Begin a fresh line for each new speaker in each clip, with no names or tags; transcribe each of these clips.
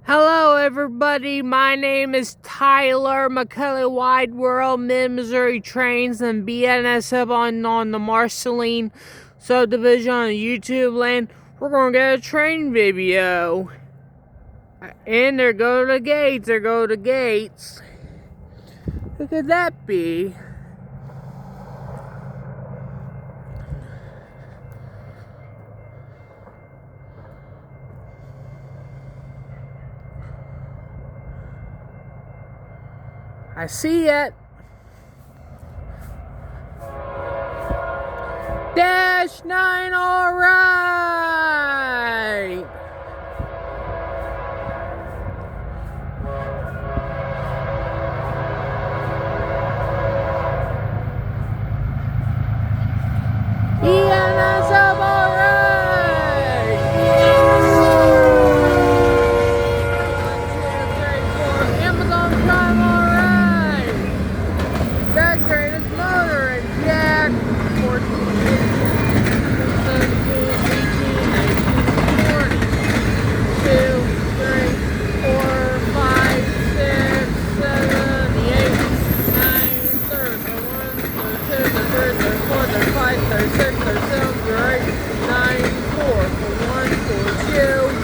Hello everybody, my name is Tyler, McCully Wide World, Mid-Missouri Trains and BNSF on the Marceline Subdivision on YouTubeland. We're going to get a train video. And there go the gates, Who could that be? I see it. -9, all right. BNSF, all right. 1, 2, 3, 4. Amazon Prime, all right. That train is motor and jack. 14, 15, 17, 18, 19, 20. 2, 3, 4, 5, 6, 7, 8, 9, 30, 31, 32, 33, 34, 35, 36, 37, 38, 9, 4, 41, 42.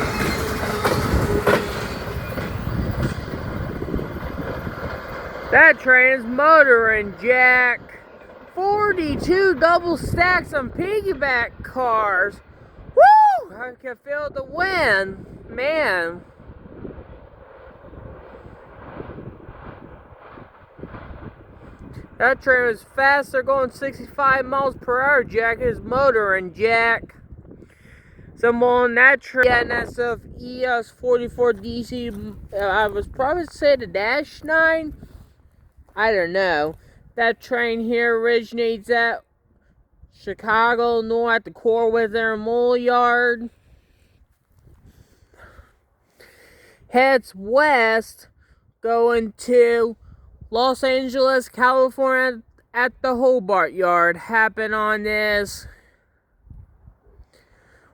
That train is motor and jack. 42 double stacks on piggyback cars. Woo! I can feel the wind. Man. That train is fast. They're going 65 miles per hour. Jack is motor and jack. Some on that train, BNSF ES44 DC. I was probably say the -9. I don't know. That train here originates at Chicago, Illinois, at the Corwith Intermodal Yard. Heads west, going to Los Angeles, California, at the Hobart Yard. Happened on this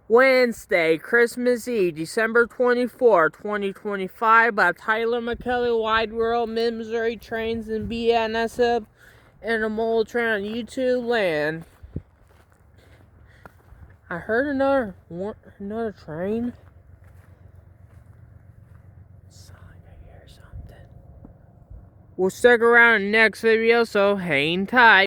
Wednesday, Christmas Eve, December 24, 2025, by Tyler McCully, Wide World, Mid-Missouri Trains and BNSF Intermodal Train on YouTubeland. I heard another train. Sound like I hear something. We'll stick around in the next video, so hang tight.